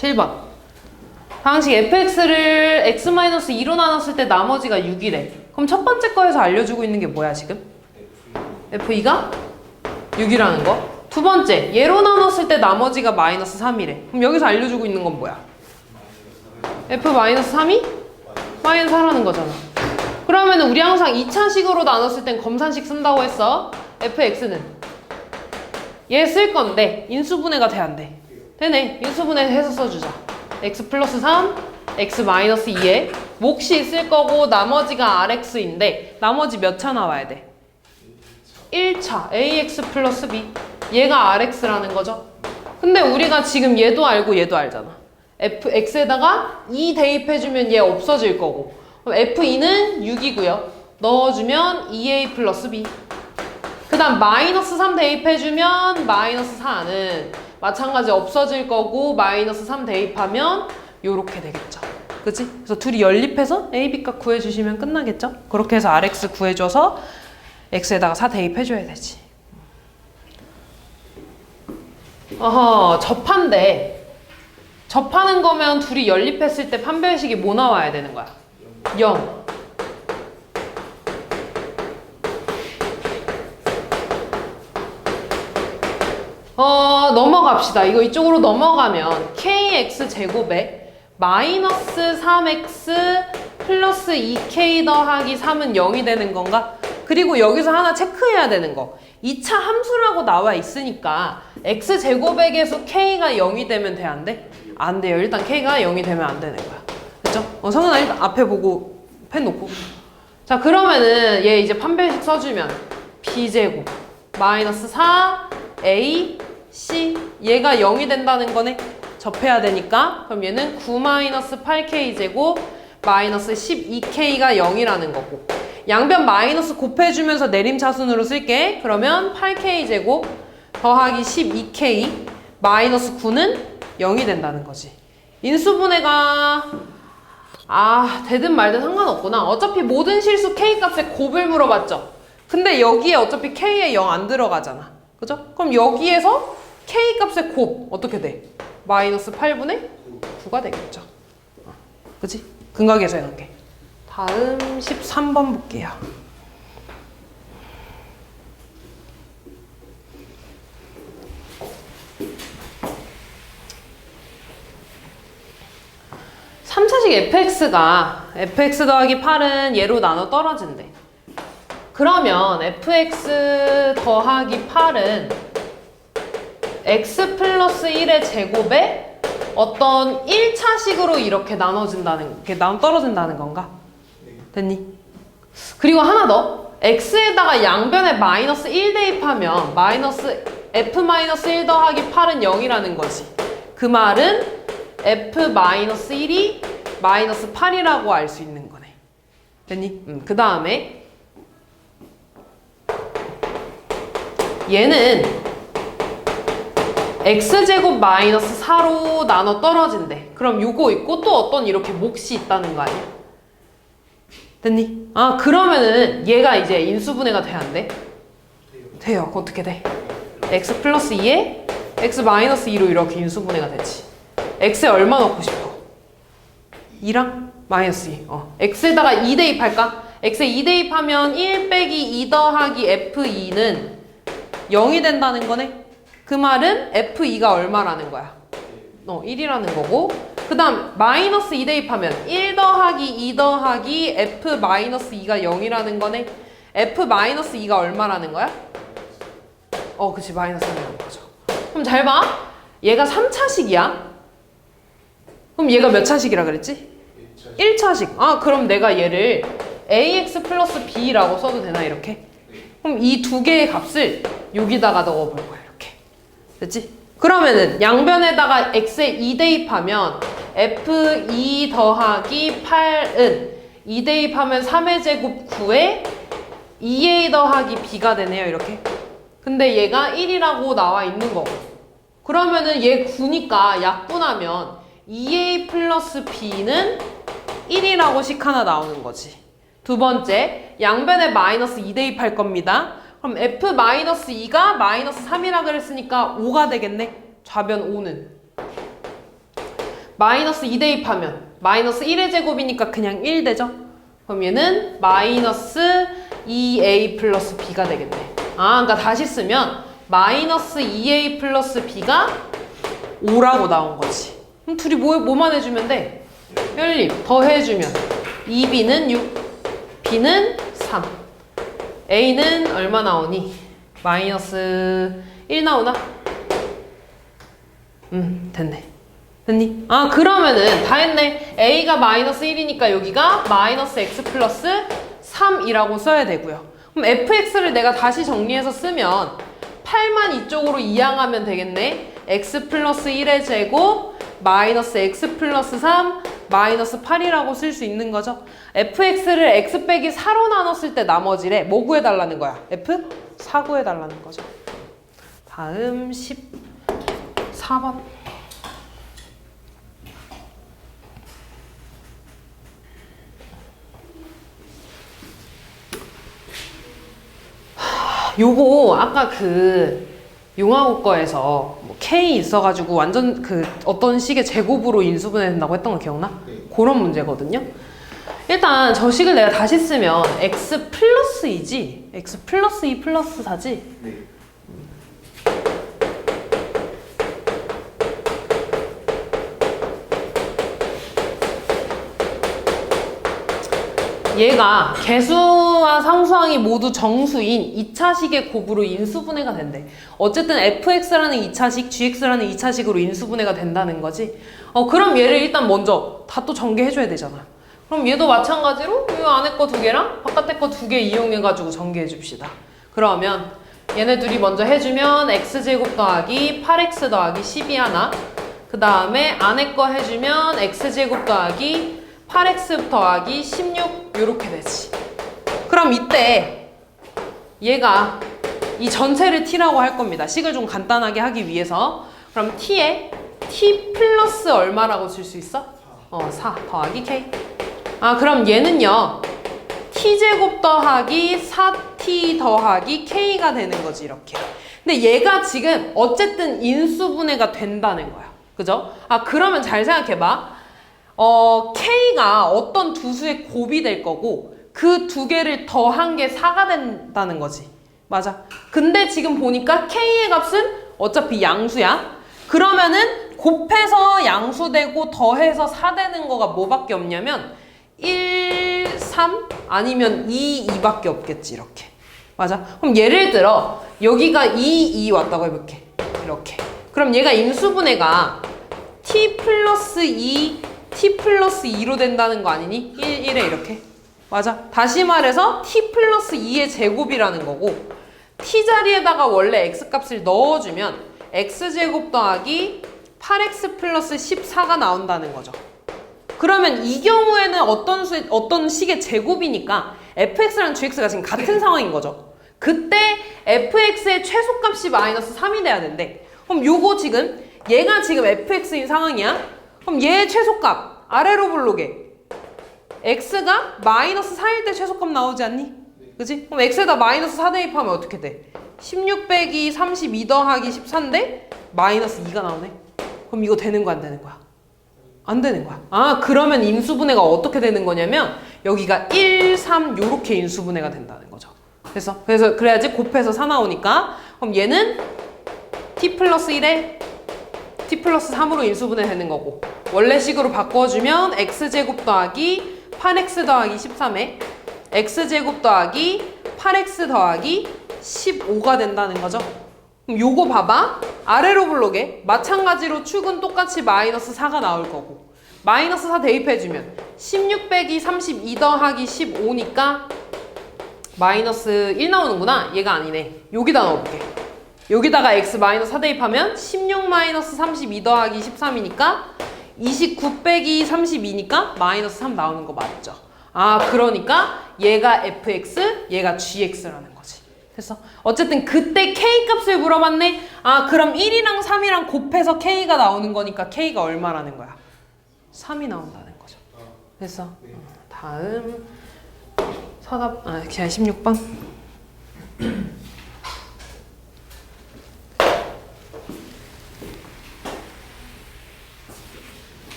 7번. 방식 fx를 x-2로 나눴을 때 나머지가 6이래. 그럼 첫 번째 거에서 알려주고 있는 게 뭐야 지금? f2가 6이라는 거. 두 번째, 얘로 나눴을 때 나머지가 마이너스 3이래. 그럼 여기서 알려주고 있는 건 뭐야? f-3이 마이너스 4라는 거잖아. 그러면 우리 항상 2차식으로 나눴을 땐 검산식 쓴다고 했어. fx는 얘 쓸 건데 인수분해가 돼 안 돼? 되네. 인수분해 해서 써주자. x 플러스 3, x 마이너스 2에 몫이 있을 거고 나머지가 rx인데 나머지 몇 차 나와야 돼? 1차 ax 플러스 b. 얘가 rx라는 거죠. 근데 우리가 지금 얘도 알고 얘도 알잖아. fx에다가 2 대입해주면 얘 없어질 거고, 그럼 f2는 6이고요 넣어주면 2a 플러스 b. 그 다음 마이너스 3 대입해주면 마이너스 4는 마찬가지 없어질 거고 마이너스 3 대입하면 요렇게 되겠죠. 그치? 그래서 둘이 연립해서 a, b 값 구해주시면 끝나겠죠? 그렇게 해서 rx 구해줘서 x에다가 4 대입해줘야 되지. 어허, 접한데 접하는 거면 둘이 연립했을 때 판별식이 뭐 나와야 되는 거야? 0. 넘어갑시다. 이거 이쪽으로 넘어가면 kx제곱에 마이너스 3x 플러스 2k 더하기 3은 0이 되는 건가? 그리고 여기서 하나 체크해야 되는 거. 2차 함수라고 나와 있으니까 x제곱액에서 k가 0이 되면 돼? 안 돼? 안 돼요. 일단 k가 0이 되면 안 되는 거야. 그쵸? 성은아 일단 앞에 보고 펜 놓고. 자, 그러면은 얘 이제 판별식 써주면 b제곱 마이너스 4 a c 얘가 0이 된다는 거네. 접해야 되니까. 그럼 얘는 9 마이너스 8k 제곱 마이너스 12k가 0이라는 거고, 양변 마이너스 곱해주면서 내림차순으로 쓸게. 그러면 8k 제곱 더하기 12k 마이너스 9는 0이 된다는 거지. 인수분해가 되든 말든 상관없구나. 어차피 모든 실수 k 값에 곱을 물어봤죠. 근데 여기에 어차피 k에 0 안 들어가잖아. 그죠? 그럼 여기에서 k 값의 곱 어떻게 돼? 마이너스 8분의 9가 되겠죠. 그치? 근각에서 해놓을게. 다음 13번 볼게요. 삼차식 fx가 fx 더하기 8은 얘로 나눠 떨어진대. 그러면 fx 더하기 8은 x 플러스 1의 제곱에 어떤 1차식으로 이렇게 이렇게 나눠 떨어진다는 건가? 됐니? 그리고 하나 더. x에다가 양변에 마이너스 1 대입하면 마이너스 f-1 더하기 8은 0이라는 거지. 그 말은 f-1이 마이너스 8이라고 알 수 있는 거네. 됐니? 그 다음에 얘는 x제곱 마이너스 4로 나눠 떨어진대. 그럼 요거 있고 또 어떤 이렇게 몫이 있다는 거 아니야? 됐니? 그러면은 얘가 이제 인수분해가 돼야 안 돼? 돼요. 어떻게 돼? x 플러스 2에 x 마이너스 2로 이렇게 인수분해가 되지. x에 얼마 넣고 싶어? 2랑 마이너스 2. x에다가 2 대입할까? x에 2 대입하면 1 빼기 2 더하기 f2는 0이 된다는 거네? 그 말은 f2가 얼마라는 거야? 1이라는 거고, 그 다음 마이너스 2 대입하면 1 더하기 2 더하기 f-2가 0이라는 거네? f-2가 얼마라는 거야? 그치, 마이너스 1이라는 거죠. 그럼 잘 봐. 얘가 3차식이야. 그럼 얘가 몇 차식이라 그랬지? 1차식. 그럼 내가 얘를 ax 플러스 b라고 써도 되나 이렇게? 그럼 이 두 개의 값을 여기다가 넣어볼 거야 이렇게. 됐지? 그러면은 양변에다가 x에 2 대입하면 f2 더하기 8은 2 대입하면 3의 제곱 9에 2a 더하기 b가 되네요 이렇게. 근데 얘가 1이라고 나와 있는 거고, 그러면은 얘 9니까 약분하면 2a 플러스 b는 1이라고 식 하나 나오는 거지. 두 번째, 양변에 마이너스 2 대입할 겁니다. 그럼 f-2가 마이너스 3이라 그랬으니까 5가 되겠네. 좌변 5는. 마이너스 2 대입하면 마이너스 1의 제곱이니까 그냥 1 되죠? 그럼 얘는 마이너스 2a 플러스 b가 되겠네. 아, 그러니까 다시 쓰면 마이너스 2a 플러스 b가 5라고 나온 거지. 그럼 둘이 뭐만 해주면 돼? 연립 더해주면 2b는 6, b는 3. a는 얼마 나오니? 마이너스 1 나오나? 됐네. 됐니? 아, 그러면은 다 했네. a가 마이너스 1이니까 여기가 마이너스 x 플러스 3이라고 써야 되고요. 그럼 fx를 내가 다시 정리해서 쓰면 8만 이쪽으로 이항하면 되겠네. x 플러스 1의 제곱 마이너스 x 플러스 3 마이너스 8이라고 쓸 수 있는 거죠. fx를 x 빼기 4로 나눴을 때 나머지래. 뭐 구해달라는 거야? f? 4 구해달라는 거죠. 다음 14번. 요거 아까 그 용화고 거에서 뭐 K 있어가지고 완전 그 어떤 식의 제곱으로 인수분해 된다고 했던 거 기억나? 네. 그런 문제거든요. 일단 저 식을 내가 다시 쓰면 x 플러스 2지? x 플러스 2 플러스 4지? 네. 얘가 개수와 상수항이 모두 정수인 2차식의 곱으로 인수분해가 된대. 어쨌든 fx라는 2차식, gx라는 2차식으로 인수분해가 된다는 거지. 그럼 얘를 일단 먼저 다 또 전개해줘야 되잖아. 그럼 얘도 마찬가지로 이 안에 거 2개랑 바깥에 거 2개 이용해가지고 전개해 줍시다. 그러면 얘네 둘이 먼저 해주면 x제곱 더하기 8x 더하기 10이 하나, 그 다음에 안에 거 해주면 x제곱 더하기 8x 더하기 16 요렇게 되지. 그럼 이때 얘가 이 전체를 t라고 할 겁니다. 식을 좀 간단하게 하기 위해서. 그럼 t에 t 플러스 얼마라고 쓸 수 있어? 4 더하기 k. 아, 그럼 얘는요 t제곱 더하기 4t 더하기 k가 되는 거지, 이렇게. 근데 얘가 지금 어쨌든 인수분해가 된다는 거야. 그죠? 아, 그러면 잘 생각해봐. K가 어떤 두 수의 곱이 될 거고 그 두 개를 더한 게 4가 된다는 거지. 맞아. 근데 지금 보니까 K의 값은 어차피 양수야. 그러면은 곱해서 양수되고 더해서 4 되는 거가 뭐밖에 없냐면 1, 3 아니면 2, 2밖에 없겠지, 이렇게. 맞아. 그럼 예를 들어 여기가 2, 2 왔다고 해볼게. 이렇게. 그럼 얘가 인수분해가 t 플러스 2 t 플러스 2로 된다는 거 아니니? 1, 1에 이렇게. 맞아. 다시 말해서 t 플러스 2의 제곱이라는 거고 t 자리에다가 원래 x 값을 넣어주면 x제곱 더하기 8x 플러스 14가 나온다는 거죠. 그러면 이 경우에는 어떤 식의 제곱이니까 fx랑 gx가 지금 같은 상황인 거죠. 그때 fx의 최소값이 마이너스 3이 돼야 된대. 그럼 요거 지금 얘가 지금 fx인 상황이야. 그럼 얘의 최소값 아래로 블록에 x가 마이너스 4일 때 최소값 나오지 않니? 네. 그치? 그럼 x에다 마이너스 4 대입하면 어떻게 돼? 16 빼기 32 더하기 14인데 마이너스 2가 나오네. 그럼 이거 되는 거야, 안 되는 거야? 안 되는 거야. 아, 그러면 인수분해가 어떻게 되는 거냐면 여기가 1, 3 요렇게 인수분해가 된다는 거죠. 그래서 그래야지 곱해서 4 나오니까. 그럼 얘는 t 플러스 1에 t 플러스 3으로 인수분해 되는 거고 원래식으로 바꿔주면 x제곱 더하기 8x 더하기 13에 x제곱 더하기 8x 더하기 15가 된다는 거죠. 그럼 요거 봐봐. 아래로 블록에 마찬가지로 축은 똑같이 마이너스 4가 나올 거고 마이너스 4 대입해주면 16 빼기 32 더하기 15니까 마이너스 1 나오는구나. 얘가 아니네. 여기다 넣어볼게. 여기다가 x 마이너스 4 대입하면 16 마이너스 32 더하기 13이니까 29 빼기 32니까 마이너스 3 나오는 거 맞죠? 아, 그러니까 얘가 fx, 얘가 gx라는 거지. 됐어? 어쨌든 그때 k 값을 물어봤네. 아, 그럼 1이랑 3이랑 곱해서 k가 나오는 거니까 k가 얼마라는 거야? 3이 나온다는 거죠. 됐어? 다음 서답, 그냥 16번.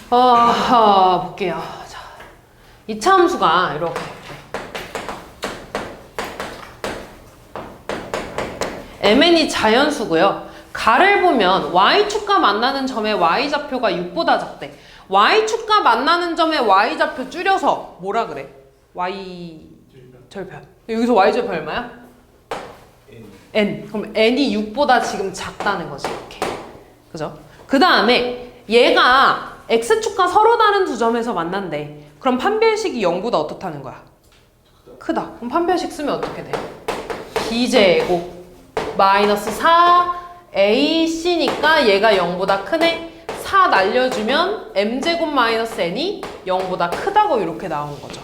볼게요. 자, 이차 함수가 이렇게 mn이 자연수고요. 가를 보면 y축과 만나는 점의 y좌표가 6보다 작대. y축과 만나는 점의 y좌표 줄여서 뭐라 그래? y절편. 여기서 y절편 얼마야? n. 그럼 n이 6보다 지금 작다는 거지. 이렇게. 그죠? 그 다음에 얘가 x축과 서로 다른 두 점에서 만난대. 그럼 판별식이 0보다 어떻다는 거야? 크다. 그럼 판별식 쓰면 어떻게 돼? b제곱 마이너스 4ac니까 얘가 0보다 크네. 4 날려주면 m제곱 마이너스 n이 0보다 크다고 이렇게 나온 거죠.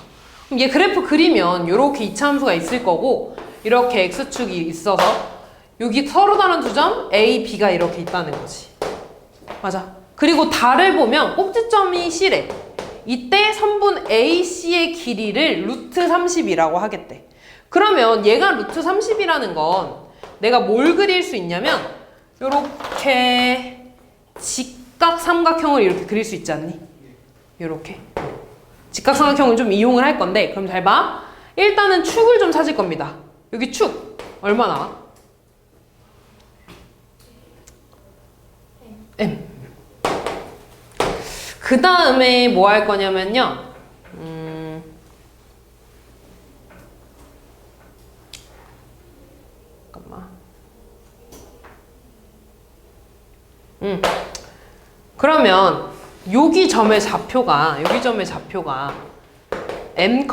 그럼 얘 그래프 그리면 이렇게 이차함수가 있을 거고 이렇게 x축이 있어서 여기 서로 다른 두 점 a, b가 이렇게 있다는 거지. 맞아. 그리고 달을 보면 꼭지점이 C래. 이때 선분 AC의 길이를 루트 30이라고 하겠대. 그러면 얘가 루트 30이라는 건 내가 뭘 그릴 수 있냐면 요렇게 직각 삼각형을 이렇게 그릴 수 있지 않니? 요렇게 직각 삼각형을 좀 이용을 할 건데 그럼 잘 봐. 일단은 축을 좀 찾을 겁니다. 여기 축 얼마 나와? M. 그 다음에 뭐 할 거냐면요. 잠깐만. 그러면 여기 점의 좌표가 m,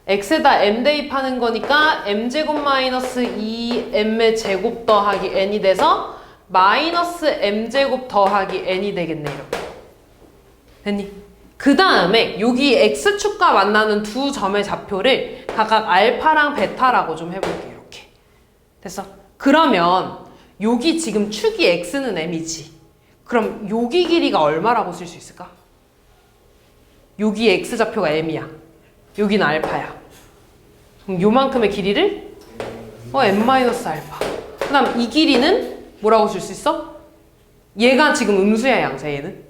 x에다 m 대입하는 거니까 m제곱 마이너스 2m의 제곱 더하기 n이 돼서 마이너스 m제곱 더하기 n이 되겠네. 이렇게 됐니? 그 다음에 여기 x축과 만나는 두 점의 좌표를 각각 알파랑 베타라고 좀 해볼게. 이렇게 됐어? 그러면 여기 지금 축이 x는 m이지. 그럼 여기 길이가 얼마라고 쓸 수 있을까? 여기 x좌표가 m이야. 여기는 알파야. 그럼 요만큼의 길이를 m-알파. 그 다음 이 길이는 뭐라고 쓸 수 있어? 얘가 지금 음수야 양수야 얘는?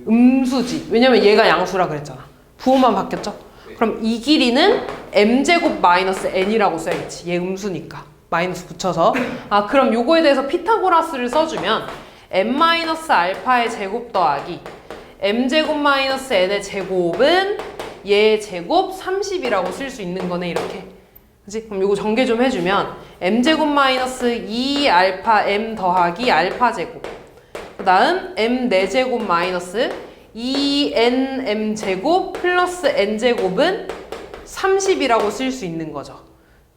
음수지. 왜냐면 얘가 양수라 그랬잖아. 부호만 바뀌었죠? 그럼 이 길이는 m제곱 마이너스 n이라고 써야겠지. 얘 음수니까. 마이너스 붙여서. 그럼 요거에 대해서 피타고라스를 써주면 m-알파의 제곱 더하기 m제곱 마이너스 n의 제곱은 얘 제곱 30이라고 쓸 수 있는 거네. 이렇게. 그치? 그럼 요거 전개 좀 해주면 m제곱 마이너스 2알파 m 더하기 알파 제곱 그 다음 m 4제곱 마이너스 2nm 제곱 플러스 n제곱은 30이라고 쓸 수 있는 거죠.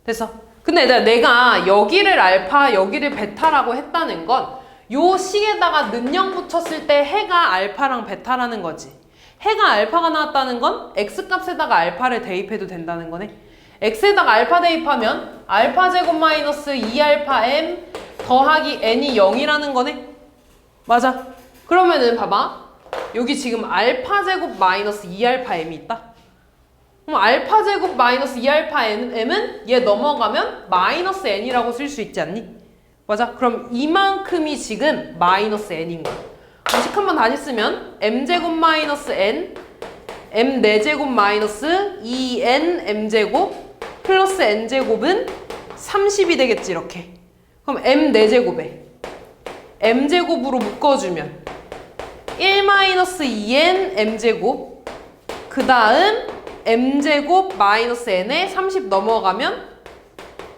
됐어? 근데 내가 여기를 알파 여기를 베타라고 했다는 건 요 식에다가 는영 붙였을 때 해가 알파랑 베타라는 거지. 해가 알파가 나왔다는 건 x값에다가 알파를 대입해도 된다는 거네. x에다가 알파 대입하면 알파 제곱 마이너스 2알파 m 더하기 n이 0이라는 거네. 맞아. 그러면은 봐봐. 여기 지금 알파 제곱 마이너스 2알파 m이 있다. 그럼 알파 제곱 마이너스 2알파 m은 얘 넘어가면 마이너스 n이라고 쓸 수 있지 않니? 맞아. 그럼 이만큼이 지금 마이너스 n인 거야. 식 한번 다시 쓰면 m제곱 마이너스 n m 4제곱 마이너스 2n m제곱 플러스 n제곱은 30이 되겠지. 이렇게. 그럼 m 4제곱에 m제곱으로 묶어주면 1-2n m제곱 그 다음 m제곱 마이너스 n에 30 넘어가면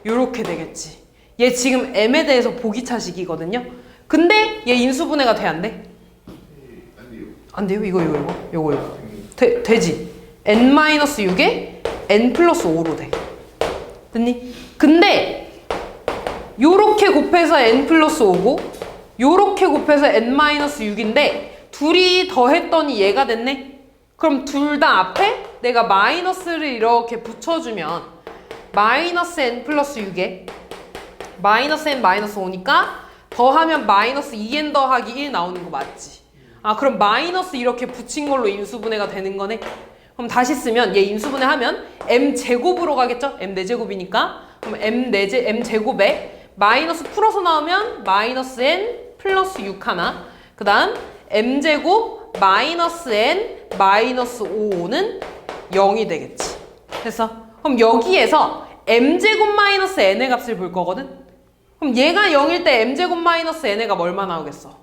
요렇게 되겠지. 얘 지금 m에 대해서 보기차식이거든요. 근데 얘 인수분해가 돼 안 돼? 안 돼요? 이거 되지. n-6에 n 플러스 5로 돼. 됐니? 근데 요렇게 곱해서 n 플러스 5고 요렇게 곱해서 n-6인데 둘이 더했더니 얘가 됐네? 그럼 둘 다 앞에 내가 마이너스를 이렇게 붙여주면 마이너스 n 플러스 6에 마이너스 n 마이너스 5니까 더하면 마이너스 2n 더하기 1 나오는 거 맞지? 그럼 마이너스 이렇게 붙인 걸로 인수분해가 되는 거네? 그럼 다시 쓰면 얘 인수분해하면 m제곱으로 가겠죠? m 4제곱이니까 그럼 m제곱에 마이너스 풀어서 나오면 마이너스 n 플러스 6 하나 그 다음 m제곱 마이너스 n 마이너스 5는 0이 되겠지. 됐어? 그럼 여기에서 m제곱 마이너스 n의 값을 볼 거거든? 그럼 얘가 0일 때 m제곱 마이너스 n의 값 얼마 나오겠어?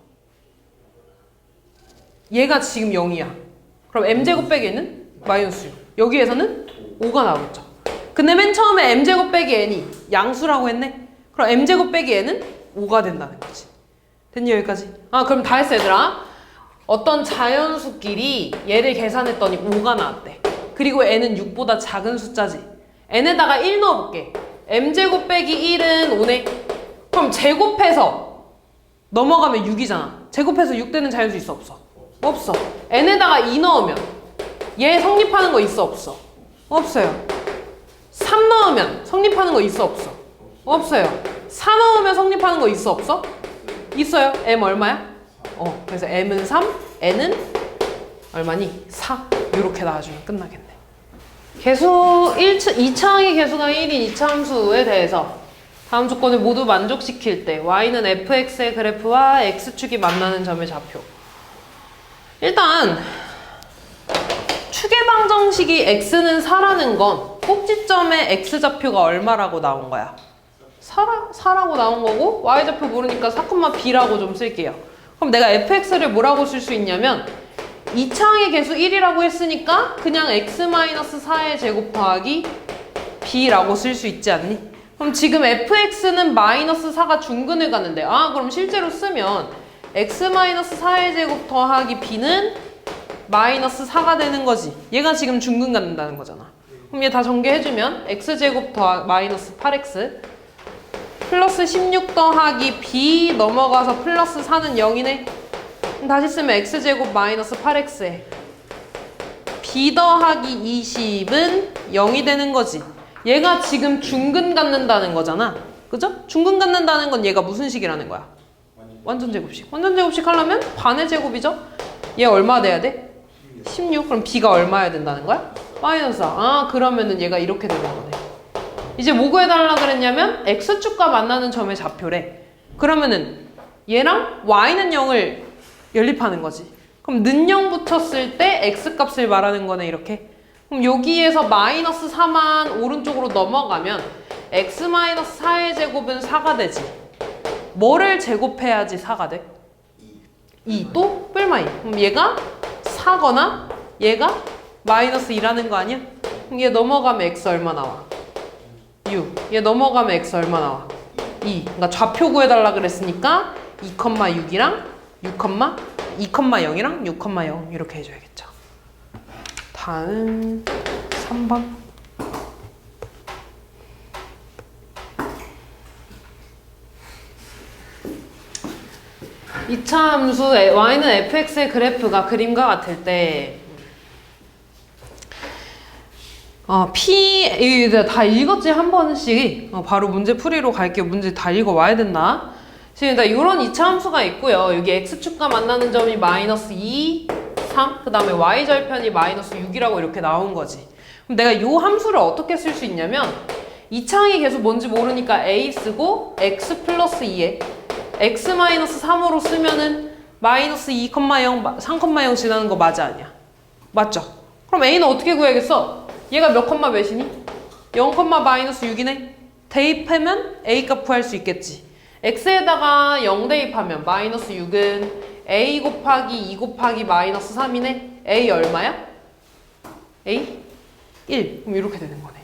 얘가 지금 0이야. 그럼 m제곱 빼기 n은 마이너스 6. 여기에서는 5가 나오겠죠. 근데 맨 처음에 m제곱 빼기 n이 양수라고 했네? 그럼 m제곱 빼기 n은 5가 된다는 거지. 됐니 여기까지? 아 그럼 다 했어 얘들아. 어떤 자연수끼리 얘를 계산했더니 5가 나왔대. 그리고 n은 6보다 작은 숫자지. n에다가 1 넣어볼게. m제곱 빼기 1은 5네. 그럼 제곱해서 넘어가면 6이잖아. 제곱해서 6 되는 자연수 있어 없어? 없어. n에다가 2 넣으면 얘 성립하는 거 있어 없어? 없어요. 3 넣으면 성립하는 거 있어 없어? 없어요. 4 넣으면 성립하는 거 있어 없어? 있어요. m 얼마야? 그래서 m은 3, n은 얼마니? 4. 이렇게 나와주면 끝나겠네. 개수 2차항의 개수가 1인 2차 함수에 대해서 다음 조건을 모두 만족시킬 때 y는 fx의 그래프와 x축이 만나는 점의 좌표. 일단 추계방정식이 x는 4라는 건 꼭지점의 x좌표가 얼마라고 나온 거야? 4라고 나온 거고 y좌표 모르니까 4,b라고 좀 쓸게요. 그럼 내가 fx를 뭐라고 쓸 수 있냐면 2차항의 개수 1이라고 했으니까 그냥 x-4의 제곱 더하기 b라고 쓸 수 있지 않니? 그럼 지금 fx는 마이너스 4가 중근을 갔는데 그럼 실제로 쓰면 x-4의 제곱 더하기 b는 마이너스 4가 되는 거지. 얘가 지금 중근 갖는다는 거잖아. 그럼 얘 다 전개해주면 x제곱 더하기 마이너스 8x 플러스 16 더하기 b 넘어가서 플러스 4는 0이네. 다시 쓰면 x제곱 마이너스 8x에 b 더하기 20은 0이 되는 거지. 얘가 지금 중근 갖는다는 거잖아. 그죠? 중근 갖는다는 건 얘가 무슨 식이라는 거야? 완전 제곱식. 완전 제곱식 하려면 반의 제곱이죠? 얘 얼마 돼야 돼? 16. 그럼 b가 얼마여야 된다는 거야? 마이너스 4. 그러면은 얘가 이렇게 되는 거네. 이제 뭐 구해달라 그랬냐면 x축과 만나는 점의 좌표래. 그러면은 얘랑 y는 0을 연립하는 거지. 그럼 는 0 붙였을 때 x값을 말하는 거네 이렇게. 그럼 여기에서 마이너스 4만 오른쪽으로 넘어가면 x-4의 제곱은 4가 되지. 뭐를 제곱해야지 4가 돼? 2. 또 뿔마이. 그럼 얘가 4거나 얘가 마이너스 2라는 거 아니야? 그럼 얘 넘어가면 x 얼마 나와? 6. 얘 넘어가면 x 얼마 나와? 2. 그러니까 좌표 구해달라 그랬으니까 2,6이랑 2,0이랑 6,0 이렇게 해줘야겠죠. 다음 3번. 이차 함수 y는 fx의 그래프가 그림과 같을 때 P 다 읽었지 한 번씩. 바로 문제 풀이로 갈게요. 문제 다 읽어와야 된다. 지금 이런 2차 함수가 있고요. 여기 x축과 만나는 점이 마이너스 2, 3, 그 다음에 y절편이 마이너스 6이라고 이렇게 나온 거지. 그럼 내가 이 함수를 어떻게 쓸 수 있냐면 2차항의 개수 뭔지 모르니까 a 쓰고 x 플러스 2에 x-3으로 쓰면은 마이너스 2,0, 3,0 지나는 거 맞아 아니야? 맞죠? 그럼 a는 어떻게 구해야겠어? 얘가 몇 컴마 몇이니? 0, 마이너스 6이네? 대입하면 a 값 구할 수 있겠지. x에다가 0 대입하면 마이너스 6은 a 곱하기 2 곱하기 마이너스 3이네? a 얼마야? a? 1. 그럼 이렇게 되는 거네.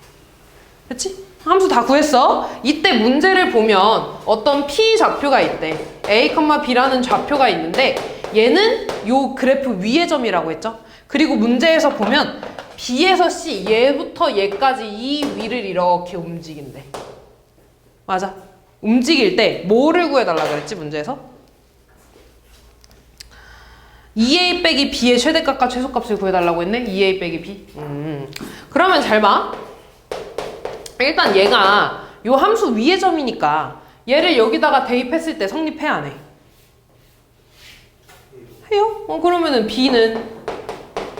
그치? 함수 다 구했어. 이때 문제를 보면 어떤 p 좌표가 있대. a, b라는 좌표가 있는데 얘는 요 그래프 위의 점이라고 했죠. 그리고 문제에서 보면 b에서 c, 얘부터 얘까지 이 위를 이렇게 움직인대. 맞아. 움직일 때 뭐를 구해달라 그랬지 문제에서? 2a 빼기 b의 최대값과 최소값을 구해달라고 했네. 2a 빼기 b. 그러면 잘 봐. 일단 얘가 요 함수 위의 점이니까 얘를 여기다가 대입했을 때 성립해 안 해? 해요? 그러면은 b는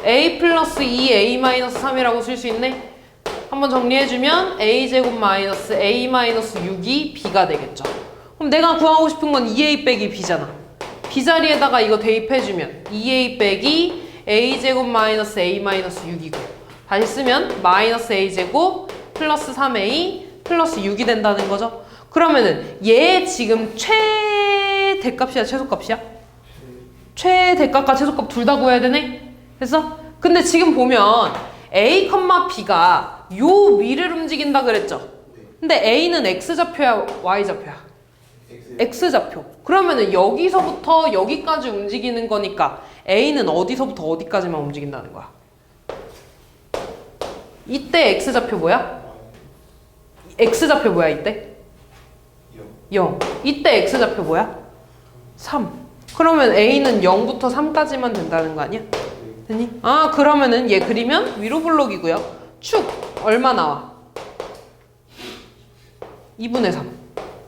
a 플러스 2a 마이너스 3이라고 쓸 수 있네? 한번 정리해주면 a제곱 마이너스 a 마이너스 6이 b가 되겠죠. 그럼 내가 구하고 싶은 건 2a 빼기 b잖아. B 자리에다가 이거 대입해주면 2A 빼기 A제곱 마이너스 A 마이너스 6이고 다시 쓰면 마이너스 A제곱 플러스 3A 플러스 6이 된다는 거죠. 그러면은 얘 지금 최대값이야 최소값이야? 최대값과 최소값 둘 다 구해야 되네? 됐어? 근데 지금 보면 A, B가 요 위를 움직인다 그랬죠? 근데 A는 X좌표야 Y좌표야? X좌표. 그러면은 여기서부터 여기까지 움직이는 거니까 A는 어디서부터 어디까지만 움직인다는 거야? 이때 X좌표 뭐야? X좌표 뭐야 이때? 0. 이때 X좌표 뭐야? 3. 그러면 A는 0부터 3까지만 된다는 거 아니야? 됐니? 아 그러면은 얘 그리면 위로 블록이고요. 축 얼마 나와? 2분의 3.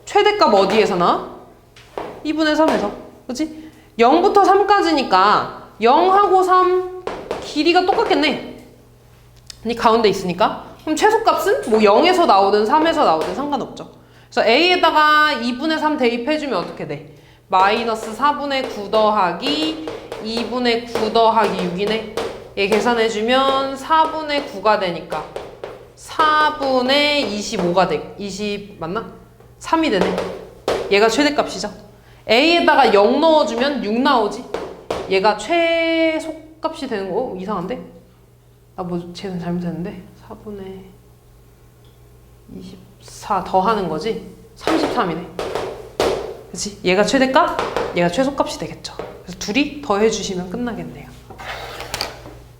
최대값 어디에서 나와? 2분의 3에서. 그치? 0부터 3까지니까 0하고 3 길이가 똑같겠네. 이 가운데 있으니까. 그럼 최소값은 뭐 0에서 나오든 3에서 나오든 상관없죠. 그래서 A에다가 2분의 3 대입해주면 어떻게 돼? 마이너스 4분의 9 더하기 2분의 9 더하기 6이네. 얘 계산해주면 4분의 9가 되니까 4분의 25가 돼. 20 맞나? 3이 되네. 얘가 최대값이죠. A에다가 0 넣어주면 6 나오지. 얘가 최소값이 되는 거 이상한데? 나 뭐 계산 잘못했는데? 4분의 24 더하는 거지? 33이네. 그치? 얘가 최대값, 얘가 최소값이 되겠죠. 그래서 둘이 더해주시면 끝나겠네요.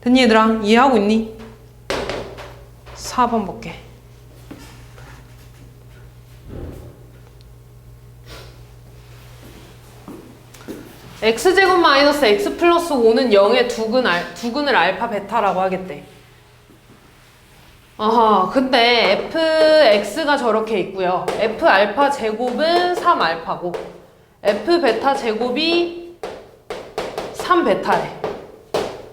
됐니 얘들아? 이해하고 있니? 4번 볼게. x제곱 마이너스 x 플러스 5는 0의 두근을 알파 베타라고 하겠대. 아하, 근데 fx가 저렇게 있고요. f 알파 제곱은 3 알파고 f 베타 제곱이 3 베타래.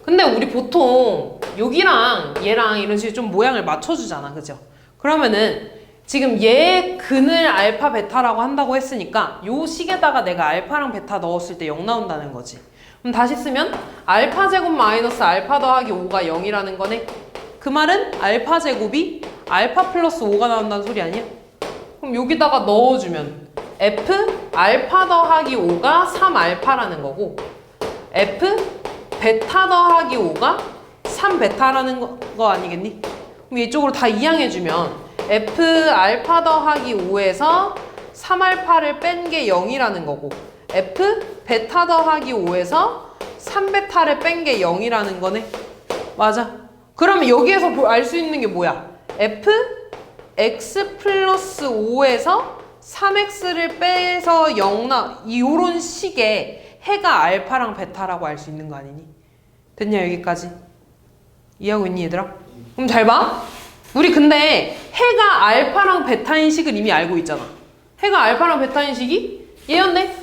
근데 우리 보통 여기랑 얘랑 이런 식으로 좀 모양을 맞춰주잖아. 그죠? 그러면은 지금 얘 근을 알파 베타라고 한다고 했으니까 요 식에다가 내가 알파랑 베타 넣었을 때 0 나온다는 거지. 그럼 다시 쓰면 알파 제곱 마이너스 알파 더하기 5가 0이라는 거네. 그 말은 알파 제곱이 알파 플러스 5가 나온다는 소리 아니야? 그럼 여기다가 넣어주면 f 알파 더하기 5가 3 알파라는 거고 f 베타 더하기 5가 3 베타라는 거 아니겠니? 그럼 이쪽으로 다 이항해주면 f 알파 더하기 5에서 3 알파를 뺀 게 0이라는 거고 f 베타 더하기 5에서 3 베타를 뺀 게 0이라는 거네. 맞아. 그러면 여기에서 알 수 있는 게 뭐야? f x 플러스 5에서 3x를 빼서 0나 요런 식의 해가 알파랑 베타라고 알 수 있는 거 아니니? 됐냐 여기까지? 이해하고 있니 얘들아? 그럼 잘 봐. 우리 근데 해가 알파랑 베타인 식을 이미 알고 있잖아. 해가 알파랑 베타인 식이 얘였네?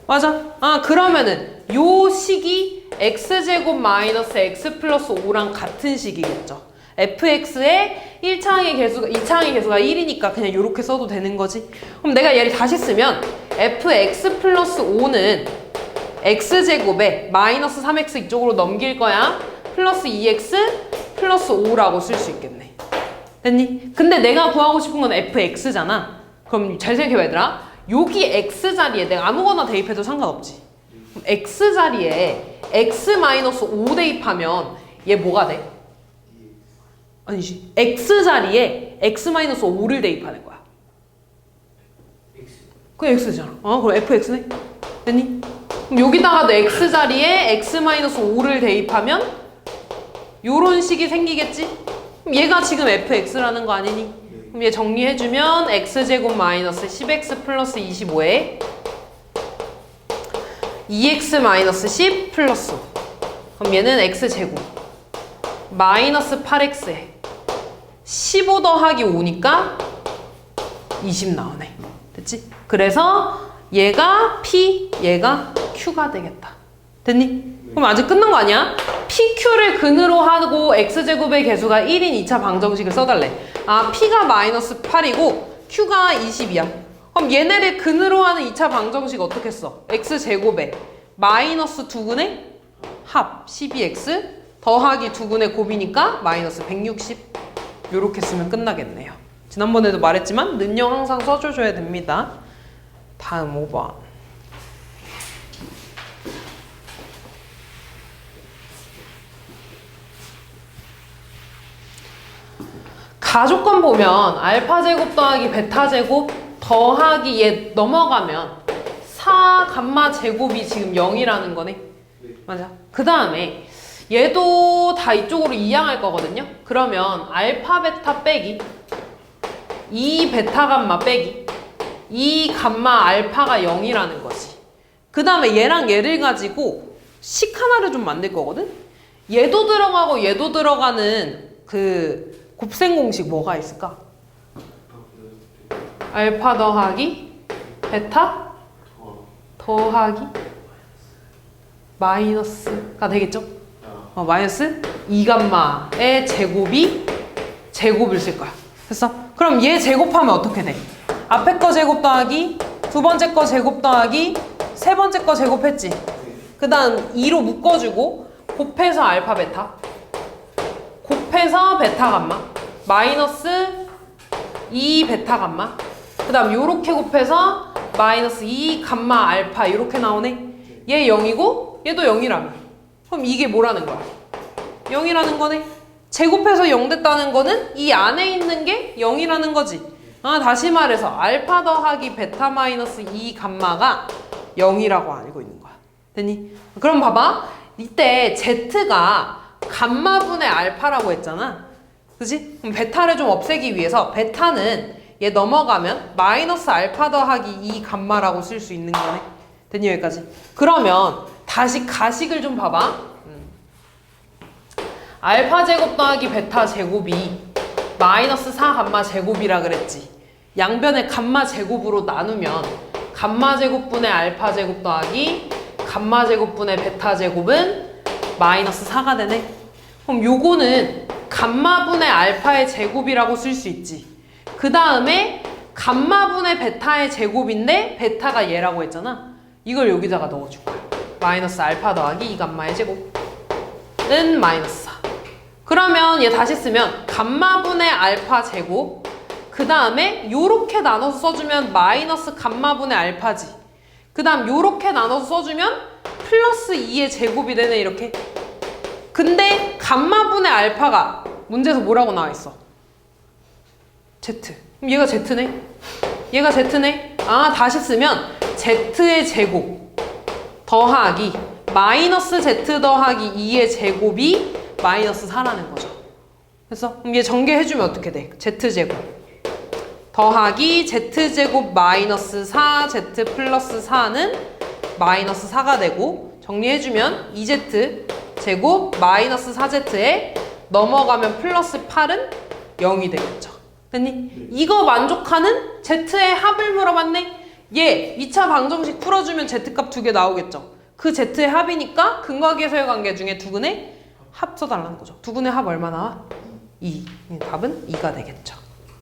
맞아. 아 그러면은 요 식이 x제곱 마이너스 x 플러스 5랑 같은 식이겠죠. fx의 1차항의 개수가 2차항의 개수가 1이니까 그냥 이렇게 써도 되는 거지. 그럼 내가 얘를 다시 쓰면 fx 플러스 5는 x제곱에 마이너스 3x 이쪽으로 넘길 거야. 플러스 2x 플러스 5라고 쓸 수 있겠네. 됐니? 근데 내가 구하고 싶은 건 fx잖아. 그럼 잘 생각해봐 얘들아. 여기 x자리에 내가 아무거나 대입해도 상관없지. 그럼 x자리에 x-5 대입하면 얘 뭐가 돼? 아니지. x자리에 x-5를 대입하는 거야. 그게 x잖아. 그럼 fx네? 됐니? 그럼 여기다가도 x자리에 x-5를 대입하면 요런 식이 생기겠지? 그럼 얘가 지금 fx라는 거 아니니? 그럼 얘 정리해주면 x제곱 마이너스 10x 플러스 25에 2x 마이너스 10 플러스 5. 그럼 얘는 x제곱 마이너스 8x에 15 더하기 5니까 20 나오네. 됐지? 그래서 얘가 p, 얘가 q가 되겠다. 됐니? 그럼 아직 끝난 거 아니야? PQ를 근으로 하고 X제곱의 개수가 1인 2차 방정식을 써달래. 아, P가 마이너스 8이고 Q가 20이야. 그럼 얘네를 근으로 하는 2차 방정식 어떻게 써? x제곱에 마이너스 두근의 합 12x 더하기 두근의 곱이니까 마이너스 160 요렇게 쓰면 끝나겠네요. 지난번에도 말했지만 는영 항상 써줘야 됩니다. 다음 5번. 가족권 보면 알파 제곱 더하기 베타 제곱 더하기 얘 넘어가면 4 감마 제곱이 지금 0이라는 거네. 맞아. 그 다음에 얘도 다 이쪽으로 이항할 거거든요. 그러면 알파 베타 빼기 2 베타 감마 빼기 2 감마 알파가 0이라는 거지. 그 다음에 얘랑 얘를 가지고 식 하나를 좀 만들 거거든. 얘도 들어가고 얘도 들어가는 그 곱셈 공식 뭐가 있을까? 알파 더하기 베타 더하기 마이너스가 되겠죠? 마이너스 2감마의 제곱이 제곱을 쓸 거야. 됐어? 그럼 얘 제곱하면 어떻게 돼? 앞에 거 제곱 더하기 두 번째 거 제곱 더하기 세 번째 거 제곱했지? 그 다음 2로 묶어주고 곱해서 알파 베타 곱해서 베타 감마 마이너스 2 베타 감마 그 다음 요렇게 곱해서 마이너스 2 감마 알파 이렇게 나오네. 얘 0이고 얘도 0이라며. 그럼 이게 뭐라는 거야? 0이라는 거네. 제곱해서 0 됐다는 거는 이 안에 있는 게 0이라는 거지. 다시 말해서 알파 더하기 베타 마이너스 2 감마가 0이라고 알고 있는 거야. 됐니? 그럼 봐봐. 이때 Z가 감마분의 알파라고 했잖아. 그치? 그럼 베타를 좀 없애기 위해서 베타는 얘 넘어가면 마이너스 알파 더하기 2 감마라고 쓸 수 있는 거네. 됐니? 여기까지. 그러면 다시 가식을 좀 봐봐. 알파 제곱 더하기 베타 제곱이 마이너스 4 감마 제곱이라 그랬지. 양변을 감마 제곱으로 나누면 감마 제곱분의 알파 제곱 더하기 감마 제곱분의 베타 제곱은 마이너스 4가 되네. 그럼 요거는 감마분의 알파의 제곱이라고 쓸 수 있지. 그 다음에 감마분의 베타의 제곱인데 베타가 얘라고 했잖아. 이걸 여기다가 넣어줄 거야. 마이너스 알파 더하기 2감마의 제곱은 마이너스 4. 그러면 얘 다시 쓰면 감마분의 알파 제곱 그 다음에 요렇게 나눠서 써주면 마이너스 감마분의 알파지. 그 다음 요렇게 나눠서 써주면 플러스 2의 제곱이 되네 이렇게. 근데 감마분의 알파가 문제에서 뭐라고 나와있어? Z. 그럼 얘가 Z네? 얘가 Z네? 다시 쓰면 Z의 제곱 더하기 마이너스 Z 더하기 2의 제곱이 마이너스 4라는 거죠. 그래서 그럼 얘 전개해주면 어떻게 돼? Z제곱 더하기 Z제곱 마이너스 4Z 플러스 4는 마이너스 4가 되고 정리해주면 2Z 제곱 마이너스 4Z에 넘어가면 플러스 8은 0이 되겠죠. 됐니? 이거 만족하는 Z의 합을 물어봤네. 얘 2차 방정식 풀어주면 Z값 2개 나오겠죠. 그 Z의 합이니까 근거계수의 관계 중에 두근의 합 써달라는 거죠. 두근의 합 얼마 나와? 2. 답은 2가 되겠죠.